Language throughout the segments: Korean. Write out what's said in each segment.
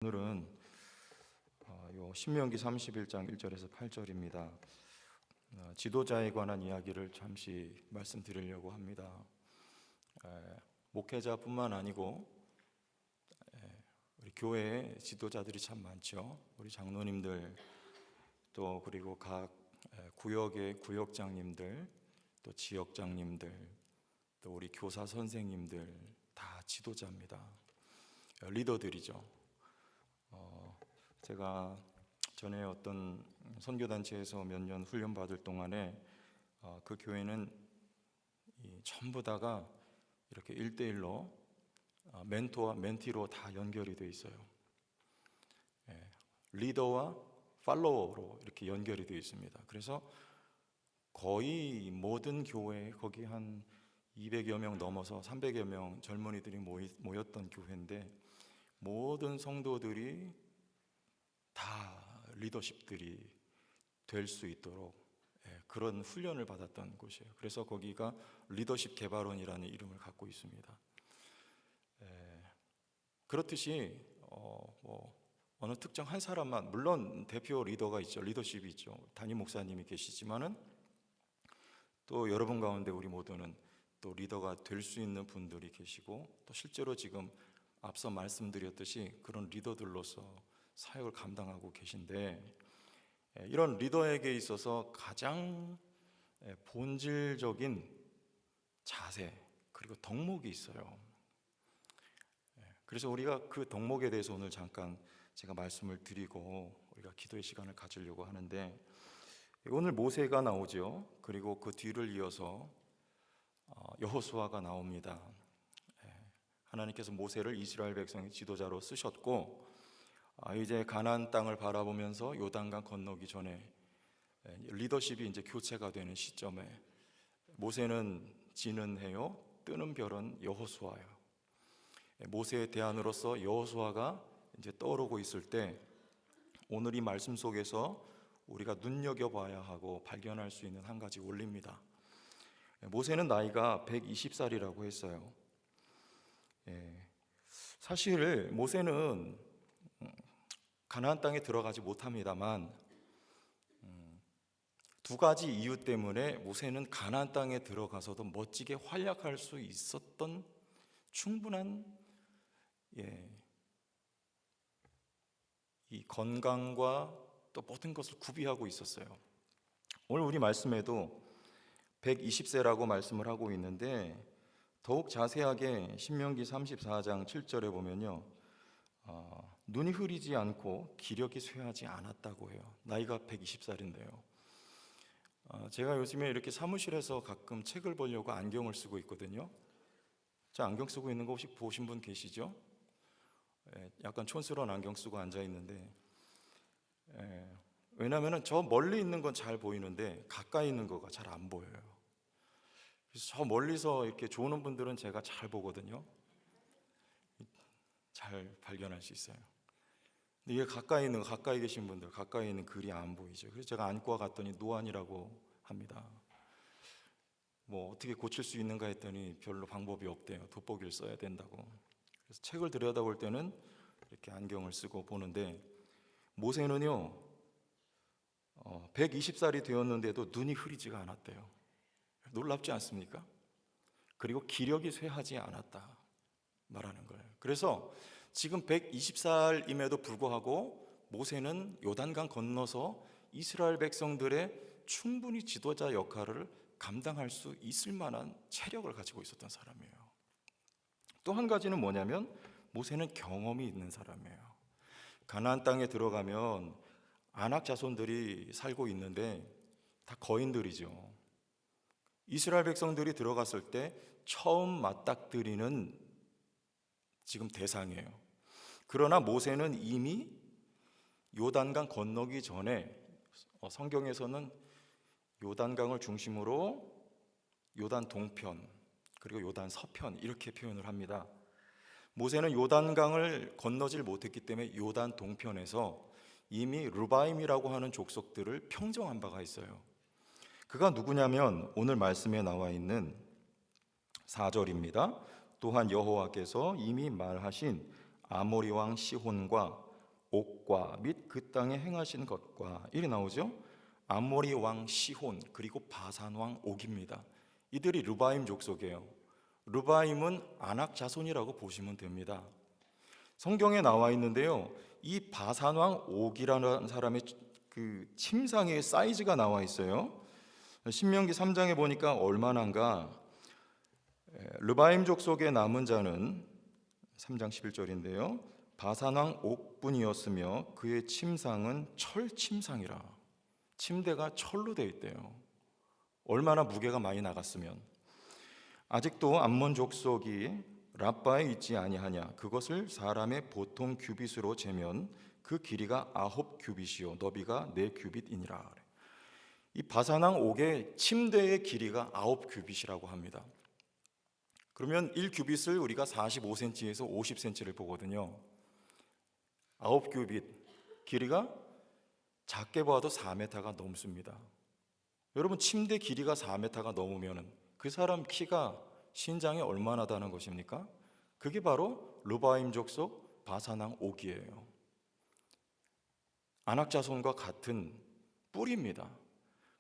오늘은 신명기 31장 1절에서 8절입니다. 지도자에 관한 이야기를 잠시 말씀드리려고 합니다. 목회자뿐만 아니고 우리 교회에 지도자들이 참 많죠. 우리 장로님들, 또 그리고 각 구역의 구역장님들, 또 지역장님들, 또 우리 교사 선생님들 다 지도자입니다. 리더들이죠. 제가 전에 어떤 선교단체에서 몇 년 훈련 받을 동안에 그 교회는 전부 다가 이렇게 1대1로 멘토와 멘티로 다 연결이 돼 있어요. 리더와 팔로워로 이렇게 연결이 되어 있습니다. 그래서 거의 모든 교회에 거기 한 200여 명 넘어서 300여 명 젊은이들이 모였던 교회인데, 모든 성도들이 다 리더십들이 될 수 있도록 그런 훈련을 받았던 곳이에요. 그래서 거기가 리더십 개발원이라는 이름을 갖고 있습니다. 그렇듯이 어느 특정 한 사람만, 물론 대표 리더가 있죠. 리더십이 있죠. 담임 목사님이 계시지만은 또 여러분 가운데 우리 모두는 또 리더가 될 수 있는 분들이 계시고, 또 실제로 지금 앞서 말씀드렸듯이 그런 리더들로서 사역을 감당하고 계신데, 이런 리더에게 있어서 가장 본질적인 자세 그리고 덕목이 있어요. 그래서 우리가 그 덕목에 대해서 오늘 잠깐 제가 말씀을 드리고 우리가 기도의 시간을 가지려고 하는데, 오늘 모세가 나오죠. 그리고 그 뒤를 이어서 여호수아가 나옵니다. 하나님께서 모세를 이스라엘 백성의 지도자로 쓰셨고, 이제 가나안 땅을 바라보면서 요단강 건너기 전에 리더십이 이제 교체가 되는 시점에 모세는 지는 해요, 뜨는 별은 여호수아예요. 모세의 대안으로서 여호수아가 이제 떠오르고 있을 때, 오늘 이 말씀 속에서 우리가 눈여겨봐야 하고 발견할 수 있는 한 가지 원리입니다. 모세는 나이가 120살이라고 했어요. 사실 모세는 가나안 땅에 들어가지 못합니다만, 두 가지 이유 때문에 모세는 가나안 땅에 들어가서도 멋지게 활약할 수 있었던 충분한 이 건강과 또 모든 것을 구비하고 있었어요. 오늘 우리 말씀에도 120세라고 말씀을 하고 있는데, 더욱 자세하게 신명기 34장 7절에 보면요, 눈이 흐리지 않고 기력이 쇠하지 않았다고 해요. 나이가 120살인데요. 제가 요즘에 이렇게 사무실에서 가끔 책을 보려고 안경을 쓰고 있거든요. 저 안경 쓰고 있는 거 혹시 보신 분 계시죠? 약간 촌스러운 안경 쓰고 앉아 있는데, 왜냐하면 저 멀리 있는 건 잘 보이는데 가까이 있는 거가 잘 안 보여요. 그래서 저 멀리서 이렇게 좋은 분들은 제가 잘 보거든요. 잘 발견할 수 있어요. 근데 이게 가까이 계신 분들, 가까이 있는 글이 안 보이죠. 그래서 제가 안과 갔더니 노안이라고 합니다. 뭐 어떻게 고칠 수 있는가 했더니 별로 방법이 없대요. 돋보기를 써야 된다고. 그래서 책을 들여다볼 때는 이렇게 안경을 쓰고 보는데, 모세는요 120살이 되었는데도 눈이 흐리지가 않았대요. 놀랍지 않습니까? 그리고 기력이 쇠하지 않았다 말하는 거예요. 그래서 지금 120살임에도 불구하고 모세는 요단강 건너서 이스라엘 백성들의 충분히 지도자 역할을 감당할 수 있을 만한 체력을 가지고 있었던 사람이에요. 또 한 가지는 뭐냐면, 모세는 경험이 있는 사람이에요. 가나안 땅에 들어가면 아낙 자손들이 살고 있는데 다 거인들이죠. 이스라엘 백성들이 들어갔을 때 처음 맞닥뜨리는 지금 대상이에요. 그러나 모세는 이미 요단강 건너기 전에, 성경에서는 요단강을 중심으로 요단 동편 그리고 요단 서편 이렇게 표현을 합니다. 모세는 요단강을 건너질 못했기 때문에 요단 동편에서 이미 르바임이라고 하는 족속들을 평정한 바가 있어요. 그가 누구냐면 오늘 말씀에 나와 있는 4절입니다. 또한 여호와께서 이미 말하신 아모리 왕 시혼과 옥과 및 그 땅에 행하신 것과 이리 나오죠. 아모리 왕 시혼 그리고 바산 왕 옥입니다. 이들이 르바임 족속이에요. 르바임은 아낙 자손이라고 보시면 됩니다. 성경에 나와 있는데요, 이 바산 왕 옥이라는 사람의 그 침상의 사이즈가 나와 있어요. 신명기 3장에 보니까 얼마나인가. 르바임 족속의 남은 자는 3장 11절인데요 바산 왕 옥분이었으며 그의 침상은 철 침상이라. 침대가 철로 되어 있대요. 얼마나 무게가 많이 나갔으면. 아직도 암몬 족속이 랍바에 있지 아니하냐. 그것을 사람의 보통 규빗으로 재면 그 길이가 9규빗이요 너비가 4규빗이니라. 이 바산 왕 옥의 침대의 길이가 9규빗이라고 합니다. 그러면 1규빗을 우리가 45cm에서 50cm를 보거든요. 9규빗 길이가 작게 봐도 4m가 넘습니다. 여러분, 침대 길이가 4m가 넘으면 그 사람 키가 신장이 얼마나 다는 것입니까? 그게 바로 르바임 족속 바산 왕 옥이에요. 아낙 자손과 같은 뿌리입니다.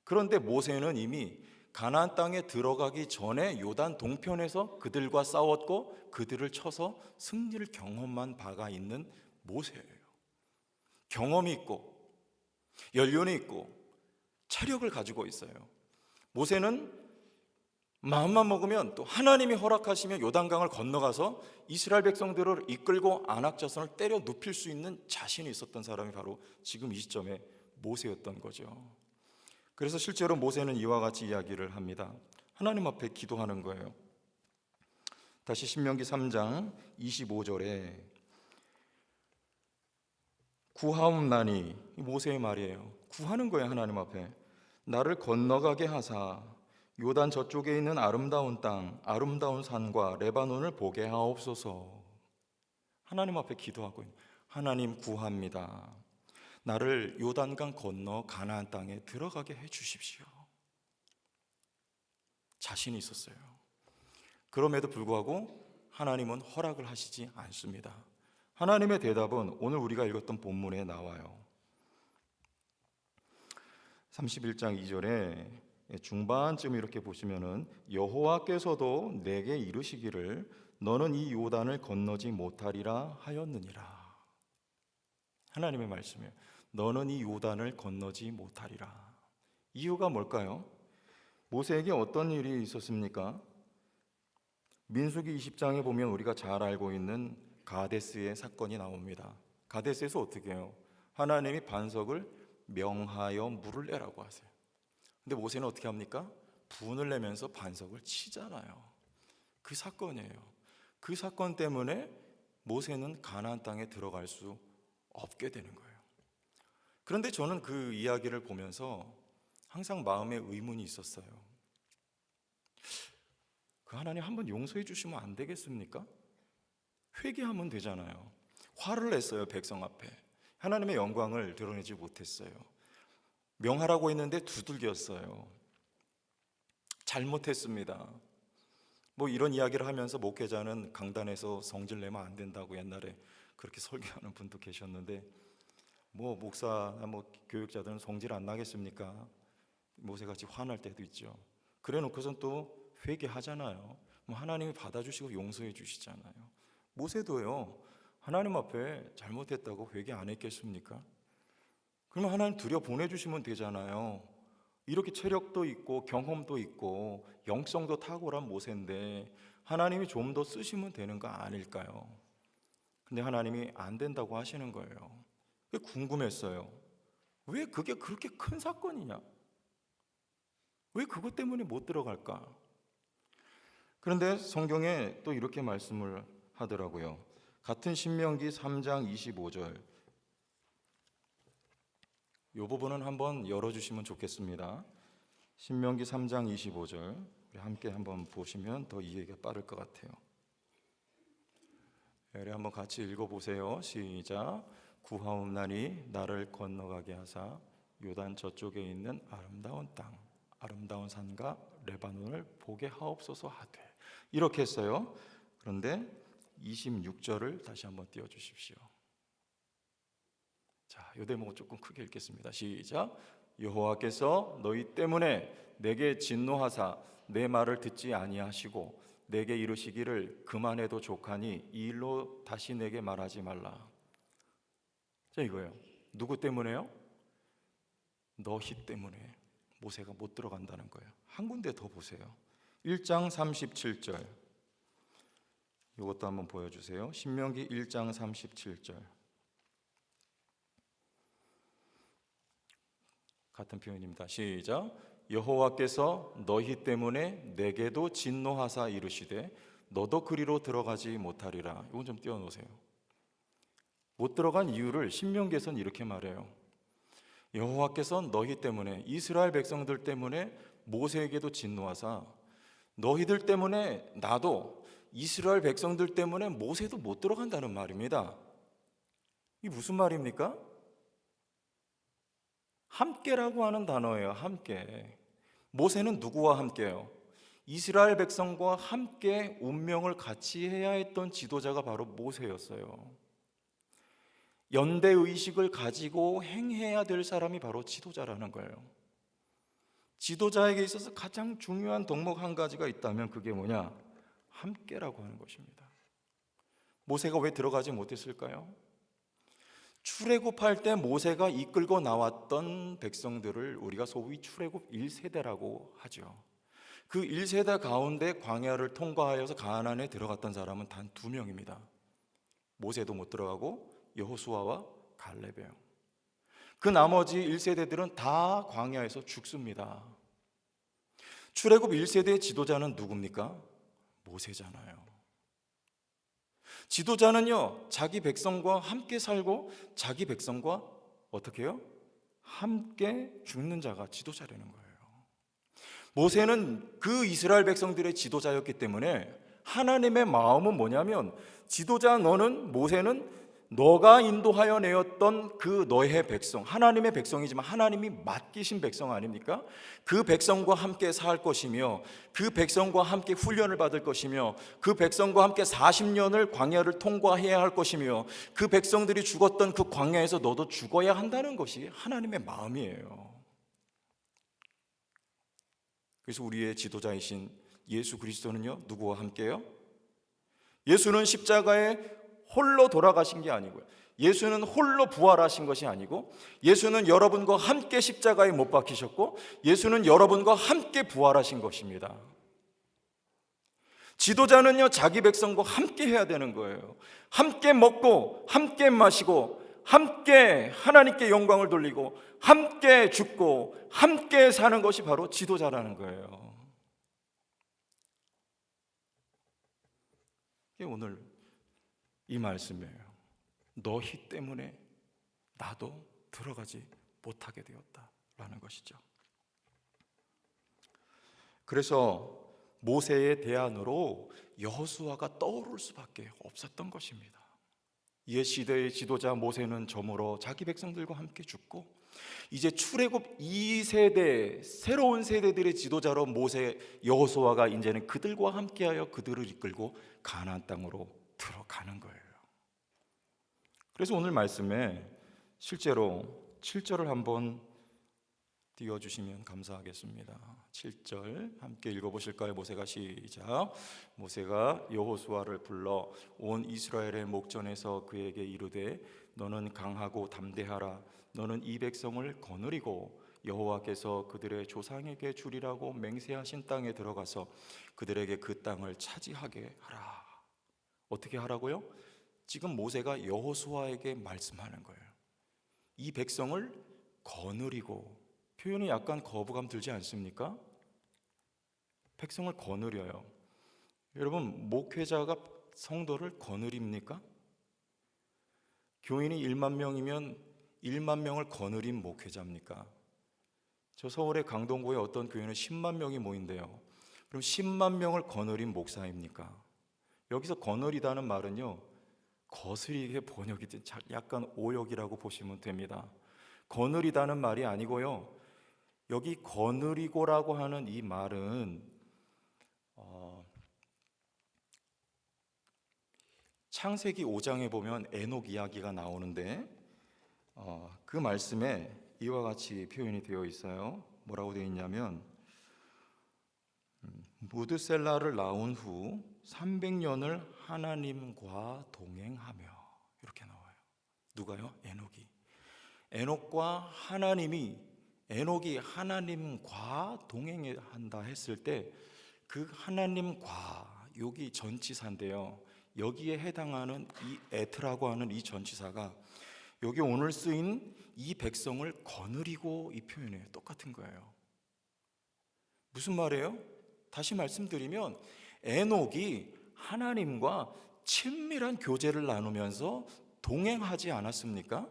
그런데 모세는 이미 가나안 땅에 들어가기 전에 요단 동편에서 그들과 싸웠고 그들을 쳐서 승리를 경험한 바가 있는 모세예요. 경험이 있고 연륜이 있고 체력을 가지고 있어요. 모세는 마음만 먹으면 또 하나님이 허락하시면 요단강을 건너가서 이스라엘 백성들을 이끌고 아낙 자손을 때려 눕힐 수 있는 자신이 있었던 사람이 바로 지금 이 시점에 모세였던 거죠. 그래서 실제로 모세는 이와 같이 이야기를 합니다. 하나님 앞에 기도하는 거예요. 다시 신명기 3장 25절에 구하옵나니, 모세의 말이에요. 구하는 거예요. 하나님 앞에 나를 건너가게 하사 요단 저쪽에 있는 아름다운 땅, 아름다운 산과 레바논을 보게 하옵소서. 하나님 앞에 기도하고 있는, 하나님 구합니다. 나를 요단강 건너 가나안 땅에 들어가게 해 주십시오. 자신이 있었어요. 그럼에도 불구하고 하나님은 허락을 하시지 않습니다. 하나님의 대답은 오늘 우리가 읽었던 본문에 나와요. 31장 2절에 중반쯤 이렇게 보시면은 여호와께서도 내게 이르시기를 너는 이 요단을 건너지 못하리라 하였느니라. 하나님의 말씀이에요. 너는 이 요단을 건너지 못하리라. 이유가 뭘까요? 모세에게 어떤 일이 있었습니까? 민수기 20장에 보면 우리가 잘 알고 있는 가데스의 사건이 나옵니다. 가데스에서 어떻게 해요? 하나님이 반석을 명하여 물을 내라고 하세요. 근데 모세는 어떻게 합니까? 분을 내면서 반석을 치잖아요. 그 사건이에요. 그 사건 때문에 모세는 가나안 땅에 들어갈 수 없게 되는 거예요. 그런데 저는 그 이야기를 보면서 항상 마음에 의문이 있었어요. 그 하나님 한번 용서해 주시면 안 되겠습니까? 회개하면 되잖아요. 화를 냈어요. 백성 앞에 하나님의 영광을 드러내지 못했어요. 명하라고 했는데 두들겼어요. 잘못했습니다. 뭐 이런 이야기를 하면서 목회자는 강단에서 성질 내면 안 된다고 옛날에 그렇게 설교하는 분도 계셨는데, 뭐 목사나 뭐 교육자들은 성질 안 나겠습니까? 모세같이 화날 때도 있죠. 그래 놓고선 또 회개하잖아요. 뭐 하나님이 받아주시고 용서해 주시잖아요. 모세도요, 하나님 앞에 잘못했다고 회개 안 했겠습니까? 그러면 하나님 들여 보내주시면 되잖아요. 이렇게 체력도 있고 경험도 있고 영성도 탁월한 모세인데 하나님이 좀 더 쓰시면 되는 거 아닐까요? 근데 하나님이 안 된다고 하시는 거예요. 그게 궁금했어요. 왜 그게 그렇게 큰 사건이냐? 왜 그것 때문에 못 들어갈까? 그런데 성경에 또 이렇게 말씀을 하더라고요. 같은 신명기 3장 25절, 이 부분은 한번 열어주시면 좋겠습니다. 신명기 3장 25절 우리 함께 한번 보시면 더 이해가 빠를 것 같아요. 우리 한번 같이 읽어보세요. 시작. 구하옵나니 나를 건너가게 하사 요단 저쪽에 있는 아름다운 땅, 아름다운 산과 레바논을 보게 하옵소서 하되, 이렇게 했어요. 그런데 26절을 다시 한번 띄워주십시오. 자, 이 대목은 조금 크게 읽겠습니다. 시작. 여호와께서 너희 때문에 내게 진노하사 내 말을 듣지 아니하시고 내게 이르시기를 그만해도 족하니 이 일로 다시 내게 말하지 말라. 자, 이거예요. 누구 때문에요? 너희 때문에 모세가 못 들어간다는 거예요. 한 군데 더 보세요. 1장 37절. 이것도 한번 보여주세요. 신명기 1장 37절. 같은 표현입니다. 시작. 여호와께서 너희 때문에 내게도 진노하사 이르시되 너도 그리로 들어가지 못하리라. 이건 좀 띄워놓으세요. 못 들어간 이유를 신명기에서는 이렇게 말해요. 여호와께서 너희 때문에, 이스라엘 백성들 때문에 모세에게도 진노하사 너희들 때문에, 나도 이스라엘 백성들 때문에 모세도 못 들어간다는 말입니다. 이게 무슨 말입니까? 함께라고 하는 단어예요. 함께. 모세는 누구와 함께요? 이스라엘 백성과 함께 운명을 같이 해야 했던 지도자가 바로 모세였어요. 연대의식을 가지고 행해야 될 사람이 바로 지도자라는 거예요. 지도자에게 있어서 가장 중요한 덕목 한 가지가 있다면 그게 뭐냐? 함께라고 하는 것입니다. 모세가 왜 들어가지 못했을까요? 출애굽할 때 모세가 이끌고 나왔던 백성들을 우리가 소위 출애굽 1세대라고 하죠. 그 1세대 가운데 광야를 통과하여서 가나안에 들어갔던 사람은 단 2명입니다. 모세도 못 들어가고 여호수아와 갈렙이에요. 그 나머지 1세대들은 다 광야에서 죽습니다. 출애굽 1세대의 지도자는 누굽니까? 모세잖아요. 지도자는요, 자기 백성과 함께 살고 자기 백성과 어떻게 해요? 함께 죽는 자가 지도자라는 거예요. 모세는 그 이스라엘 백성들의 지도자였기 때문에 하나님의 마음은 뭐냐면, 지도자 너는, 모세는 너가 인도하여 내었던 그 너의 백성, 하나님의 백성이지만 하나님이 맡기신 백성 아닙니까? 그 백성과 함께 살 것이며 그 백성과 함께 훈련을 받을 것이며 그 백성과 함께 40년을 광야를 통과해야 할 것이며 그 백성들이 죽었던 그 광야에서 너도 죽어야 한다는 것이 하나님의 마음이에요. 그래서 우리의 지도자이신 예수 그리스도는요, 누구와 함께요? 예수는 십자가에 홀로 돌아가신 게 아니고요, 예수는 홀로 부활하신 것이 아니고, 예수는 여러분과 함께 십자가에 못 박히셨고, 예수는 여러분과 함께 부활하신 것입니다. 지도자는요, 자기 백성과 함께 해야 되는 거예요. 함께 먹고 함께 마시고 함께 하나님께 영광을 돌리고 함께 죽고 함께 사는 것이 바로 지도자라는 거예요. 이게 오늘 이 말씀이에요. 너희 때문에 나도 들어가지 못하게 되었다라는 것이죠. 그래서 모세의 대안으로 여호수아가 떠오를 수밖에 없었던 것입니다. 옛 시대의 지도자 모세는 저물어 자기 백성들과 함께 죽고, 이제 출애굽 2세대 새로운 세대들의 지도자로 모세 여호수아가 이제는 그들과 함께하여 그들을 이끌고 가나안 땅으로 들어가는 거예요. 그래서 오늘 말씀에 실제로 7절을 한번 띄워주시면 감사하겠습니다. 7절 함께 읽어보실까요? 모세가 시작. 모세가 여호수아를 불러 온 이스라엘의 목전에서 그에게 이르되 너는 강하고 담대하라. 너는 이 백성을 거느리고 여호와께서 그들의 조상에게 주리라고 맹세하신 땅에 들어가서 그들에게 그 땅을 차지하게 하라. 어떻게 하라고요? 지금 모세가 여호수아에게 말씀하는 거예요. 이 백성을 거느리고, 표현이 약간 거부감 들지 않습니까? 백성을 거느려요. 여러분, 목회자가 성도를 거느립니까? 교인이 1만 명이면 1만 명을 거느린 목회자입니까? 저 서울의 강동구에 어떤 교회는 10만 명이 모인대요. 그럼 10만 명을 거느린 목사입니까? 여기서 거느리다는 말은요, 거스리게 번역이 된 약간 오역이라고 보시면 됩니다. 거느리다는 말이 아니고요, 여기 거느리고라고 하는 이 말은 창세기 5장에 보면 에녹 이야기가 나오는데 그 말씀에 이와 같이 표현이 되어 있어요. 뭐라고 되어 있냐면 무드셀라를 낳은 후 300년을 하나님과 동행하며, 이렇게 나와요. 누가요? 에녹이. 에녹이 하나님과 동행한다 했을 때 그 하나님과, 여기 전치사인데요, 여기에 해당하는 이 에트라고 하는 이 전치사가 여기 오늘 쓰인 이 백성을 거느리고, 이 표현이에요. 똑같은 거예요. 무슨 말이에요? 다시 말씀드리면 에녹이 하나님과 친밀한 교제를 나누면서 동행하지 않았습니까?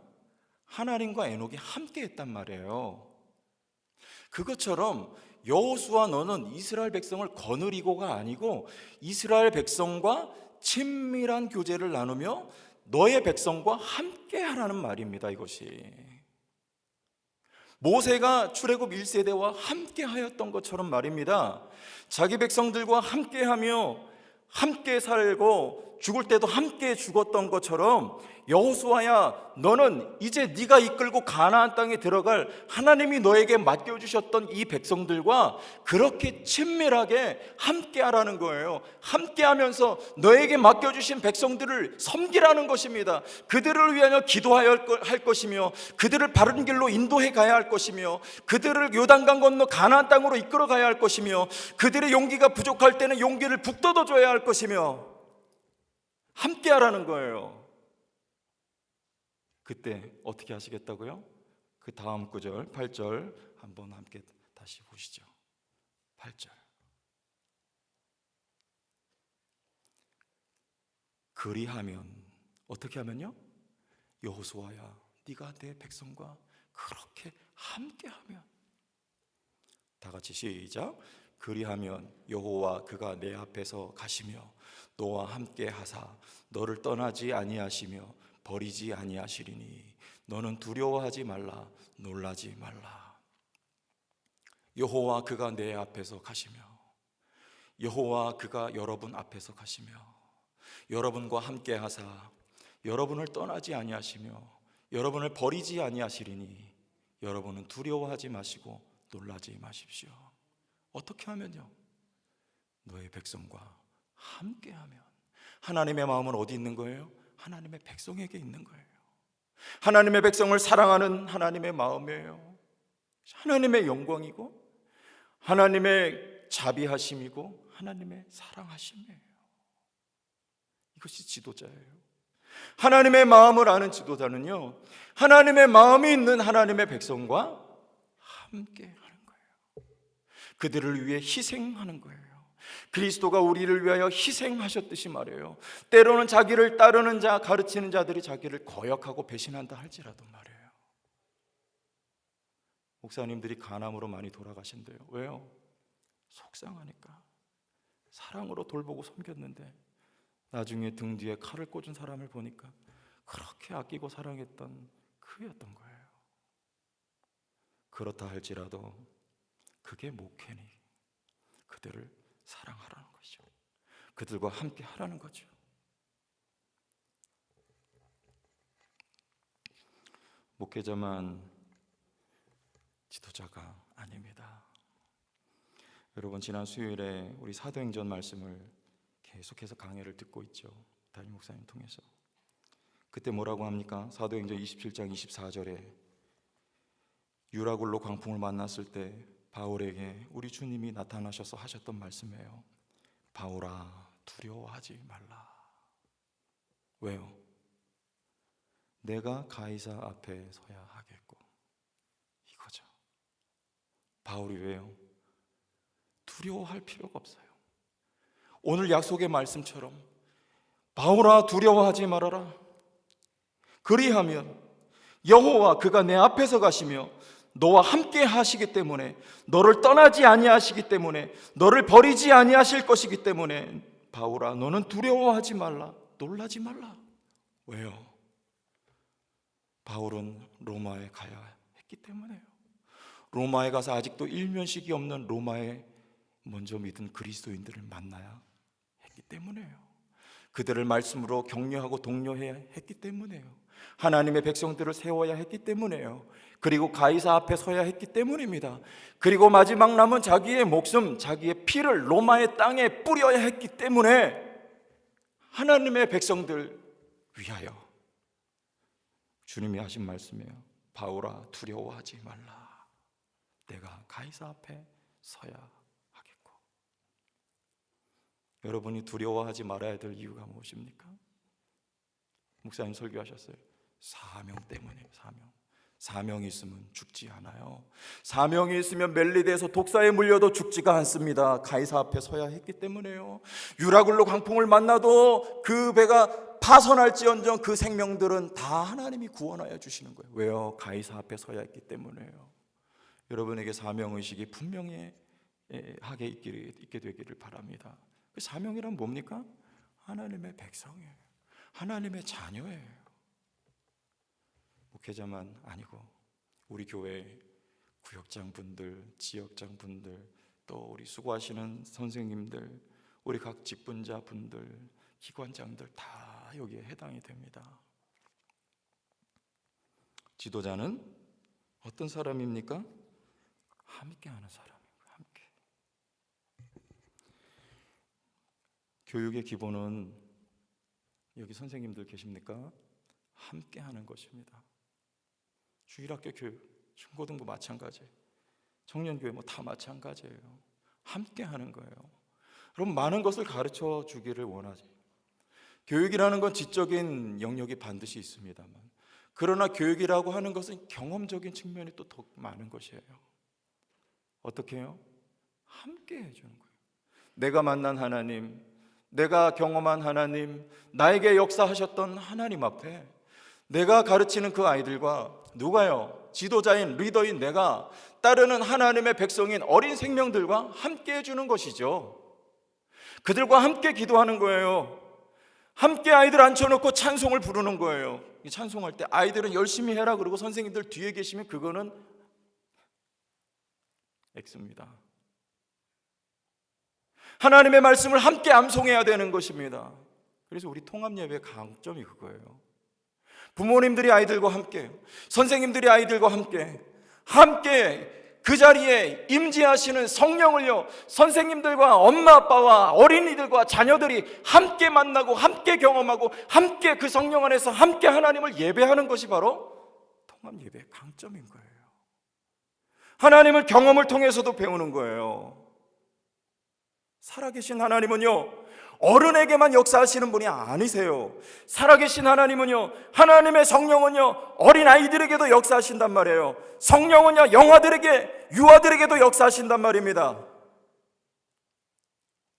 하나님과 에녹이 함께 했단 말이에요. 그것처럼 여호수아, 너는 이스라엘 백성을 거느리고가 아니고 이스라엘 백성과 친밀한 교제를 나누며 너의 백성과 함께 하라는 말입니다. 이것이 모세가 출애굽 1세대와 함께 하였던 것처럼 말입니다. 자기 백성들과 함께 하며 함께 살고 죽을 때도 함께 죽었던 것처럼, 여호수아야, 너는 이제 네가 이끌고 가나안 땅에 들어갈 하나님이 너에게 맡겨주셨던 이 백성들과 그렇게 친밀하게 함께 하라는 거예요. 함께 하면서 너에게 맡겨주신 백성들을 섬기라는 것입니다. 그들을 위하여 기도해야 할 것이며, 그들을 바른 길로 인도해 가야 할 것이며, 그들을 요단강 건너 가나안 땅으로 이끌어 가야 할 것이며, 그들의 용기가 부족할 때는 용기를 북돋워 줘야 할 것이며, 함께 하라는 거예요. 그때 어떻게 하시겠다고요? 그 다음 구절 8절 한번 함께 다시 보시죠. 8절. 그리하면, 어떻게 하면요? 여호수아야, 네가 내 백성과 그렇게 함께하면. 다 같이 시작. 그리하면 여호와 그가 내 앞에서 가시며 너와 함께 하사 너를 떠나지 아니하시며 버리지 아니하시리니 너는 두려워하지 말라, 놀라지 말라. 여호와 그가 내 앞에서 가시며, 여호와 그가 여러분 앞에서 가시며 여러분과 함께 하사 여러분을 떠나지 아니하시며 여러분을 버리지 아니하시리니 여러분은 두려워하지 마시고 놀라지 마십시오. 어떻게 하면요? 너의 백성과 함께하면. 하나님의 마음은 어디 있는 거예요? 하나님의 백성에게 있는 거예요. 하나님의 백성을 사랑하는 하나님의 마음이에요. 하나님의 영광이고 하나님의 자비하심이고 하나님의 사랑하심이에요. 이것이 지도자예요. 하나님의 마음을 아는 지도자는요, 하나님의 마음이 있는 하나님의 백성과 함께 하는 거예요. 그들을 위해 희생하는 거예요. 그리스도가 우리를 위하여 희생하셨듯이 말이에요. 때로는 자기를 따르는 자, 가르치는 자들이 자기를 거역하고 배신한다 할지라도 말이에요. 목사님들이 간암으로 많이 돌아가신대요. 왜요? 속상하니까. 사랑으로 돌보고 섬겼는데 나중에 등 뒤에 칼을 꽂은 사람을 보니까 그렇게 아끼고 사랑했던 그였던 거예요. 그렇다 할지라도 그게 목회니 그들을 사랑하라는 거죠. 그들과 함께 하라는 거죠. 목회자만 지도자가 아닙니다. 여러분, 지난 수요일에 우리 사도행전 말씀을 계속해서 강해를 듣고 있죠. 담임 목사님 통해서. 그때 뭐라고 합니까? 사도행전 27장 24절에 유라굴로 광풍을 만났을 때 바울에게 우리 주님이 나타나셔서 하셨던 말씀이에요. 바울아, 두려워하지 말라. 왜요? 내가 가이사 앞에 서야 하겠고. 이거죠. 바울이 왜요? 두려워할 필요가 없어요. 오늘 약속의 말씀처럼 바울아, 두려워하지 말아라. 그리하면 여호와 그가 내 앞에서 가시며 너와 함께 하시기 때문에, 너를 떠나지 아니하시기 때문에, 너를 버리지 아니하실 것이기 때문에 바울아, 너는 두려워하지 말라, 놀라지 말라. 왜요? 바울은 로마에 가야 했기 때문에요. 로마에 가서 아직도 일면식이 없는 로마에 먼저 믿은 그리스도인들을 만나야 했기 때문에요. 그들을 말씀으로 격려하고 독려해야 했기 때문에요. 하나님의 백성들을 세워야 했기 때문에요. 그리고 가이사 앞에 서야 했기 때문입니다. 그리고 마지막 남은 자기의 목숨, 자기의 피를 로마의 땅에 뿌려야 했기 때문에 하나님의 백성들 위하여 주님이 하신 말씀이에요. 바울아, 두려워하지 말라. 내가 가이사 앞에 서야 하겠고. 여러분이 두려워하지 말아야 될 이유가 무엇입니까? 목사님 설교하셨어요. 사명 때문이에요. 사명이 있으면 죽지 않아요. 사명이 있으면 멜리데에서 독사에 물려도 죽지가 않습니다. 가이사 앞에 서야 했기 때문에요. 유라굴로 광풍을 만나도 그 배가 파선할지언정 그 생명들은 다 하나님이 구원하여 주시는 거예요. 왜요? 가이사 앞에 서야 했기 때문에요. 여러분에게 사명의식이 분명히 하게 있게 되기를 바랍니다. 그 사명이란 뭡니까? 하나님의 백성이에요. 하나님의 자녀예요. 목회자만 아니고 우리 교회 구역장분들, 지역장분들, 또 우리 수고하시는 선생님들, 우리 각 직분자분들, 기관장들 다 여기에 해당이 됩니다. 지도자는 어떤 사람입니까? 함께하는 사람입니다. 함께. 교육의 기본은 여기 선생님들 계십니까? 함께하는 것입니다. 주일학교 교육, 중고등부 마찬가지예요. 청년교회 다 마찬가지예요. 함께하는 거예요. 그럼 많은 것을 가르쳐 주기를 원하지. 교육이라는 건 지적인 영역이 반드시 있습니다만, 그러나 교육이라고 하는 것은 경험적인 측면이 또 더 많은 것이에요. 어떻게 해요? 함께 해주는 거예요. 내가 만난 하나님, 내가 경험한 하나님, 나에게 역사하셨던 하나님 앞에 내가 가르치는 그 아이들과 누가요? 지도자인 리더인 내가 따르는 하나님의 백성인 어린 생명들과 함께 해주는 것이죠. 그들과 함께 기도하는 거예요. 함께 아이들 앉혀놓고 찬송을 부르는 거예요. 이 찬송할 때 아이들은 열심히 해라 그러고 선생님들 뒤에 계시면 그거는 X입니다. 하나님의 말씀을 함께 암송해야 되는 것입니다. 그래서 우리 통합예배의 강점이 그거예요. 부모님들이 아이들과 함께, 선생님들이 아이들과 함께 그 자리에 임재하시는 성령을요, 선생님들과 엄마 아빠와 어린이들과 자녀들이 함께 만나고 함께 경험하고 함께 그 성령 안에서 함께 하나님을 예배하는 것이 바로 통합예배의 강점인 거예요. 하나님을 경험을 통해서도 배우는 거예요. 살아계신 하나님은요, 어른에게만 역사하시는 분이 아니세요. 살아계신 하나님은요, 하나님의 성령은요, 어린아이들에게도 역사하신단 말이에요. 성령은요, 영아들에게, 유아들에게도 역사하신단 말입니다.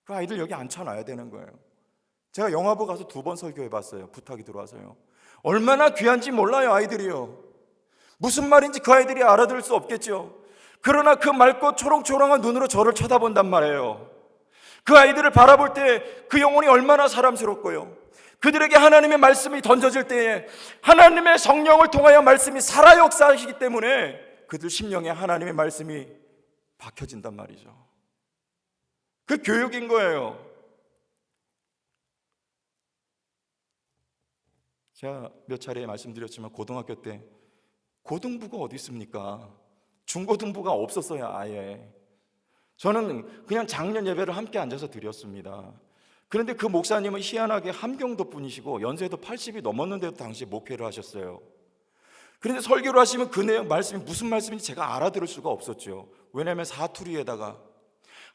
그 아이들 여기 앉혀놔야 되는 거예요. 제가 영아부 가서 2번 설교해봤어요. 부탁이 들어와서요. 얼마나 귀한지 몰라요, 아이들이요. 무슨 말인지 그 아이들이 알아들을 수 없겠죠. 그러나 그 맑고 초롱초롱한 눈으로 저를 쳐다본단 말이에요. 그 아이들을 바라볼 때 그 영혼이 얼마나 사람스럽고요. 그들에게 하나님의 말씀이 던져질 때에 하나님의 성령을 통하여 말씀이 살아 역사하시기 때문에 그들 심령에 하나님의 말씀이 박혀진단 말이죠. 그 교육인 거예요. 제가 몇 차례 말씀드렸지만 고등학교 때 고등부가 어디 있습니까? 중고등부가 없었어요. 아예. 저는 그냥 작년 예배를 함께 앉아서 드렸습니다. 그런데 그 목사님은 희한하게 함경도 분이시고 연세도 80이 넘었는데도 당시에 목회를 하셨어요. 그런데 설교를 하시면 그 내용 말씀이 무슨 말씀인지 제가 알아들을 수가 없었죠. 왜냐하면 사투리에다가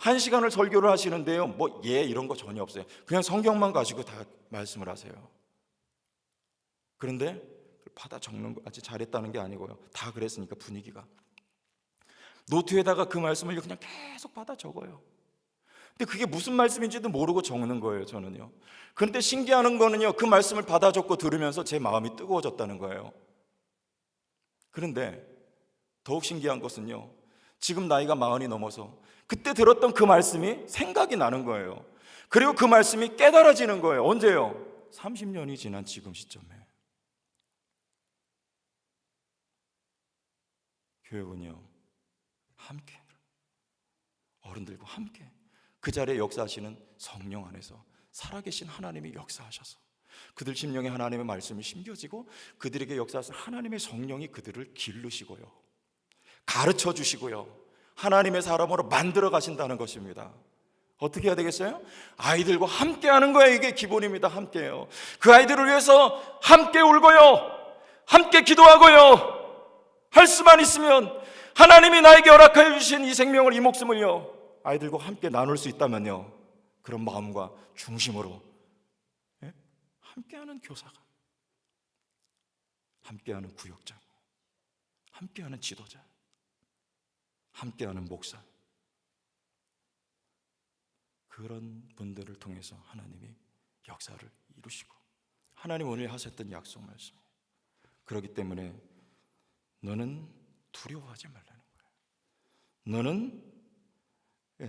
1시간을 설교를 하시는데요, 이런 거 전혀 없어요. 그냥 성경만 가지고 다 말씀을 하세요. 그런데 받아 적는 거 아주 잘했다는 게 아니고요, 다 그랬으니까 분위기가 노트에다가 그 말씀을 그냥 계속 받아 적어요. 근데 그게 무슨 말씀인지도 모르고 적는 거예요, 저는요. 그런데 신기한 거는요, 그 말씀을 받아 적고 들으면서 제 마음이 뜨거워졌다는 거예요. 그런데 더욱 신기한 것은요, 지금 나이가 40이 넘어서 그때 들었던 그 말씀이 생각이 나는 거예요. 그리고 그 말씀이 깨달아지는 거예요. 언제요? 30년이 지난 지금 시점에. 교육은요, 함께, 어른들과 함께 그 자리에 역사하시는 성령 안에서 살아계신 하나님이 역사하셔서 그들 심령에 하나님의 말씀이 심겨지고 그들에게 역사하신 하나님의 성령이 그들을 기르시고요, 가르쳐 주시고요, 하나님의 사람으로 만들어 가신다는 것입니다. 어떻게 해야 되겠어요? 아이들과 함께 하는 거예요. 이게 기본입니다. 함께요. 그 아이들을 위해서 함께 울고요, 함께 기도하고요, 할 수만 있으면 하나님이 나에게 허락하여 주신 이 생명을, 이 목숨을요, 아이들과 함께 나눌 수 있다면요, 그런 마음과 중심으로 함께하는 교사가, 함께하는 구역장, 함께하는 지도자, 함께하는 목사, 그런 분들을 통해서 하나님이 역사를 이루시고 하나님 오늘 하셨던 약속 말씀, 그렇기 때문에 너는 두려워하지 말라는 거예요. 너는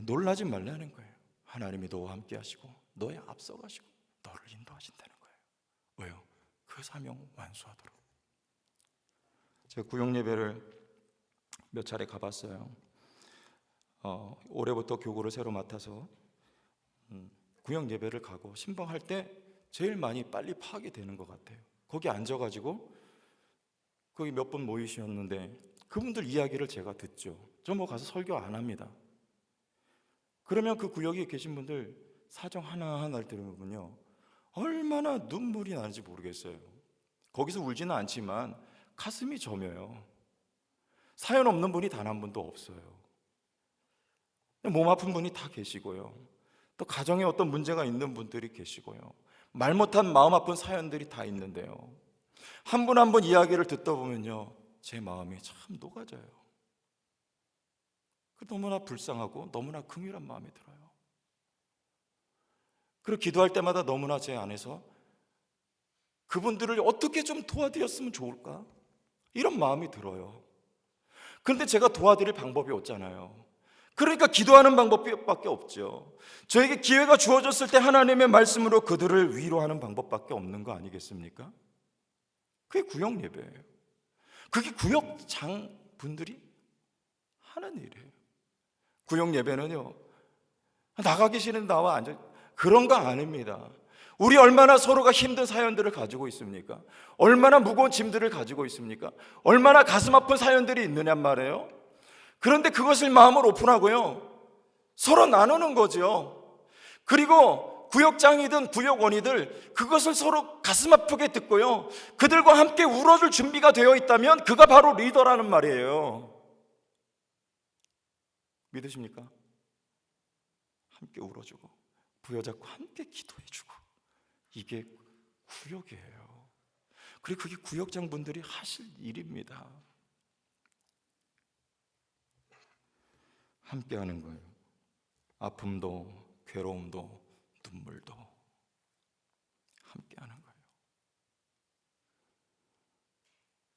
놀라지 말라는 거예요. 하나님이 너와 함께 하시고 너에 앞서가시고 너를 인도하신다는 거예요. 왜요? 그 사명 완수하도록. 제가 구역 예배를 몇 차례 가봤어요. 올해부터 교구를 새로 맡아서 구역 예배를 가고 신방할 때 제일 많이 빨리 파악이 되는 것 같아요. 거기 앉아가지고 거기 몇 분 모이셨는데 그분들 이야기를 제가 듣죠. 저 뭐 가서 설교 안 합니다. 그러면 그 구역에 계신 분들 사정 하나하나를 들으면요, 얼마나 눈물이 나는지 모르겠어요. 거기서 울지는 않지만 가슴이 저며요. 사연 없는 분이 단 한 분도 없어요. 몸 아픈 분이 다 계시고요, 또 가정에 어떤 문제가 있는 분들이 계시고요, 말 못한 마음 아픈 사연들이 다 있는데요, 한 분 한 분 이야기를 듣다 보면요, 제 마음이 참 녹아져요. 너무나 불쌍하고 너무나 긍휼한 마음이 들어요. 그리고 기도할 때마다 너무나 제 안에서 그분들을 어떻게 좀 도와드렸으면 좋을까, 이런 마음이 들어요. 그런데 제가 도와드릴 방법이 없잖아요. 그러니까 기도하는 방법밖에 없죠. 저에게 기회가 주어졌을 때 하나님의 말씀으로 그들을 위로하는 방법밖에 없는 거 아니겠습니까? 그게 구역 예배예요. 그게 구역장 분들이 하는 일이에요. 구역 예배는요, 나가기 싫은데 나와 앉아, 그런 거 아닙니다. 우리 얼마나 서로가 힘든 사연들을 가지고 있습니까? 얼마나 무거운 짐들을 가지고 있습니까? 얼마나 가슴 아픈 사연들이 있느냔 말이에요. 그런데 그것을 마음을 오픈하고요, 서로 나누는 거죠. 그리고 구역장이든 구역원이들 그것을 서로 가슴 아프게 듣고요, 그들과 함께 울어줄 준비가 되어 있다면 그가 바로 리더라는 말이에요. 믿으십니까? 함께 울어주고 부여잡고 함께 기도해주고, 이게 구역이에요. 그리고 그게 구역장 분들이 하실 일입니다. 함께 하는 거예요. 아픔도 괴로움도 눈물도 함께 하는 거예요.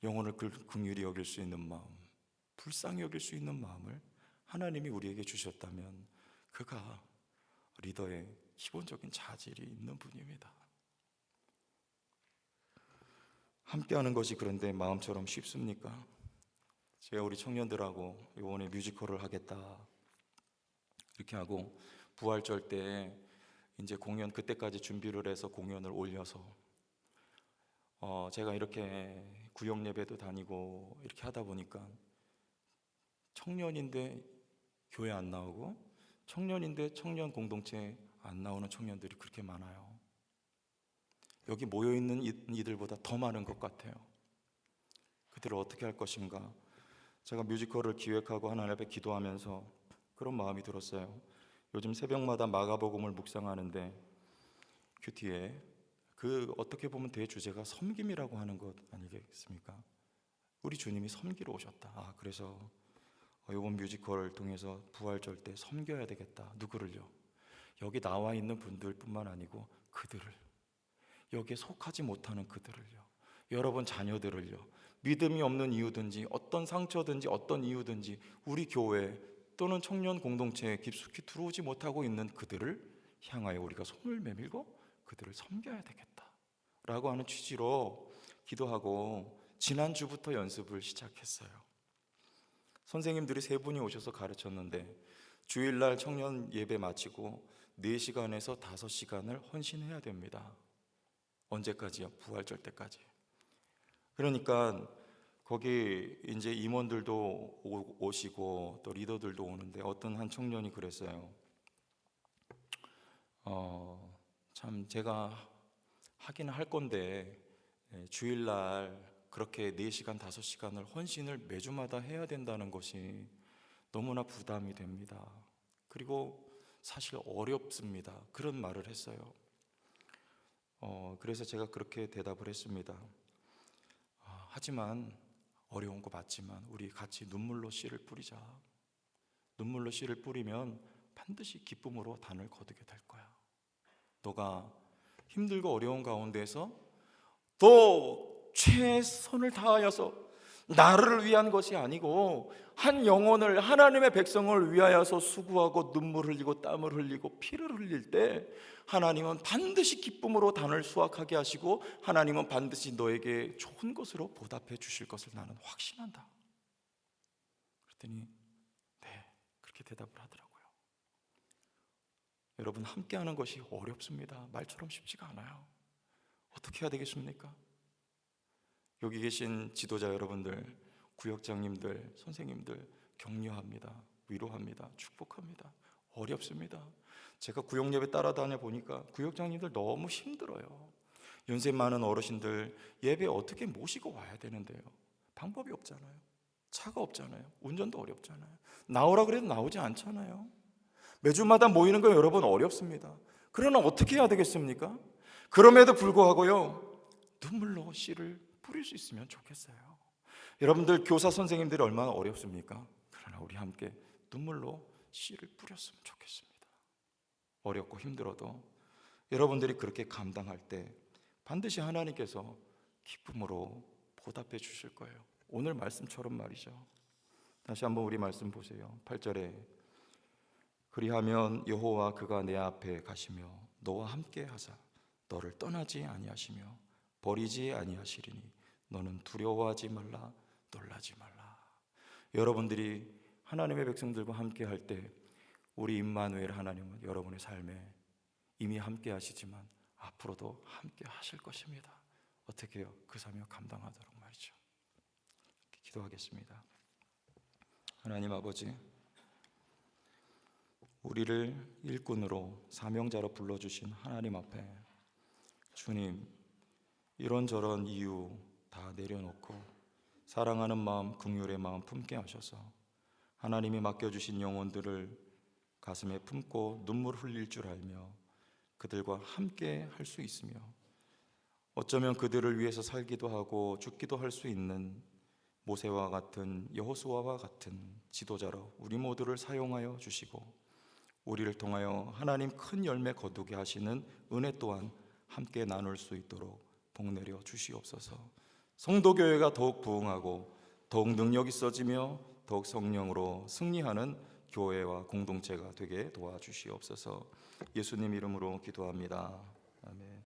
영혼을 긍휼히 여길 수 있는 마음, 불쌍히 여길 수 있는 마음을 하나님이 우리에게 주셨다면 그가 리더의 기본적인 자질이 있는 분입니다. 함께하는 것이 그런데 마음처럼 쉽습니까? 제가 우리 청년들하고 이번에 뮤지컬을 하겠다 이렇게 하고 부활절 때 이제 공연, 그때까지 준비를 해서 공연을 올려서 제가 이렇게 구역 예배도 다니고 이렇게 하다 보니까 청년인데 교회 안 나오고 청년인데 청년 공동체에 안 나오는 청년들이 그렇게 많아요. 여기 모여있는 이들보다 더 많은 것 같아요. 그들을 어떻게 할 것인가. 제가 뮤지컬을 기획하고 하나님 앞에 기도하면서 그런 마음이 들었어요. 요즘 새벽마다 마가복음을 묵상하는데 그 뒤에 그 어떻게 보면 대주제가 섬김이라고 하는 것 아니겠습니까? 우리 주님이 섬기러 오셨다. 그래서 이번 뮤지컬을 통해서 부활절 때 섬겨야 되겠다. 누구를요? 여기 나와 있는 분들뿐만 아니고 그들을, 여기에 속하지 못하는 그들을요, 여러분 자녀들을요, 믿음이 없는 이유든지 어떤 상처든지 어떤 이유든지 우리 교회 또는 청년 공동체에 깊숙이 들어오지 못하고 있는 그들을 향하여 우리가 손을 내밀고 그들을 섬겨야 되겠다 라고 하는 취지로 기도하고 지난주부터 연습을 시작했어요. 선생님들이 3분이 오셔서 가르쳤는데 주일날 청년 예배 마치고 4시간에서 5시간을 헌신해야 됩니다. 언제까지요? 부활절 때까지. 그러니까 거기 이제 임원들도 오시고 또 리더들도 오는데 어떤 한 청년이 그랬어요. 참 제가 하긴 할 건데 주일날 그렇게 4시간, 5시간을 헌신을 매주마다 해야 된다는 것이 너무나 부담이 됩니다. 그리고 사실 어렵습니다. 그런 말을 했어요. 그래서 제가 그렇게 대답을 했습니다. 하지만 어려운 거 맞지만 우리 같이 눈물로 씨를 뿌리자. 눈물로 씨를 뿌리면 반드시 기쁨으로 단을 거두게 될 거야. 너가 힘들고 어려운 가운데서 또 최선을 다하여서 나를 위한 것이 아니고 한 영혼을, 하나님의 백성을 위하여서 수고하고 눈물 흘리고 땀을 흘리고 피를 흘릴 때 하나님은 반드시 기쁨으로 단을 수확하게 하시고 하나님은 반드시 너에게 좋은 것으로 보답해 주실 것을 나는 확신한다. 그랬더니 네, 그렇게 대답을 하더라고요. 여러분, 함께하는 것이 어렵습니다. 말처럼 쉽지가 않아요. 어떻게 해야 되겠습니까? 여기 계신 지도자 여러분들, 구역장님들, 선생님들 격려합니다. 위로합니다. 축복합니다. 어렵습니다. 제가 구역예배 따라다녀 보니까 구역장님들 너무 힘들어요. 연세 많은 어르신들 예배 어떻게 모시고 와야 되는데요. 방법이 없잖아요. 차가 없잖아요. 운전도 어렵잖아요. 나오라 그래도 나오지 않잖아요. 매주마다 모이는 거 여러분 어렵습니다. 그러나 어떻게 해야 되겠습니까? 그럼에도 불구하고요, 눈물로 씨를 뿌릴 수 있으면 좋겠어요. 여러분들 교사 선생님들이 얼마나 어렵습니까? 그러나 우리 함께 눈물로 씨를 뿌렸으면 좋겠습니다. 어렵고 힘들어도 여러분들이 그렇게 감당할 때 반드시 하나님께서 기쁨으로 보답해 주실 거예요. 오늘 말씀처럼 말이죠. 다시 한번 우리 말씀 보세요. 8절에 그리하면 여호와 그가 내 앞에 가시며 너와 함께 하사 너를 떠나지 아니하시며 버리지 아니하시리니 너는 두려워하지 말라, 놀라지 말라. 여러분들이 하나님의 백성들과 함께 할 때 우리 임마누엘 하나님은 여러분의 삶에 이미 함께 하시지만 앞으로도 함께 하실 것입니다. 어떻게 해요? 그 사명 감당하도록 말이죠. 기도하겠습니다. 하나님 아버지, 우리를 일꾼으로 사명자로 불러주신 하나님 앞에 주님, 이런저런 이유 다 내려놓고 사랑하는 마음, 긍휼의 마음 품게 하셔서 하나님이 맡겨주신 영혼들을 가슴에 품고 눈물 흘릴 줄 알며 그들과 함께 할 수 있으며 어쩌면 그들을 위해서 살기도 하고 죽기도 할 수 있는 모세와 같은, 여호수아와 같은 지도자로 우리 모두를 사용하여 주시고 우리를 통하여 하나님 큰 열매 거두게 하시는 은혜 또한 함께 나눌 수 있도록 복내려 주시옵소서. 성도교회가 더욱 부흥하고 더욱 능력 있어지며 더욱 성령으로 승리하는 교회와 공동체가 되게 도와주시옵소서. 예수님 이름으로 기도합니다.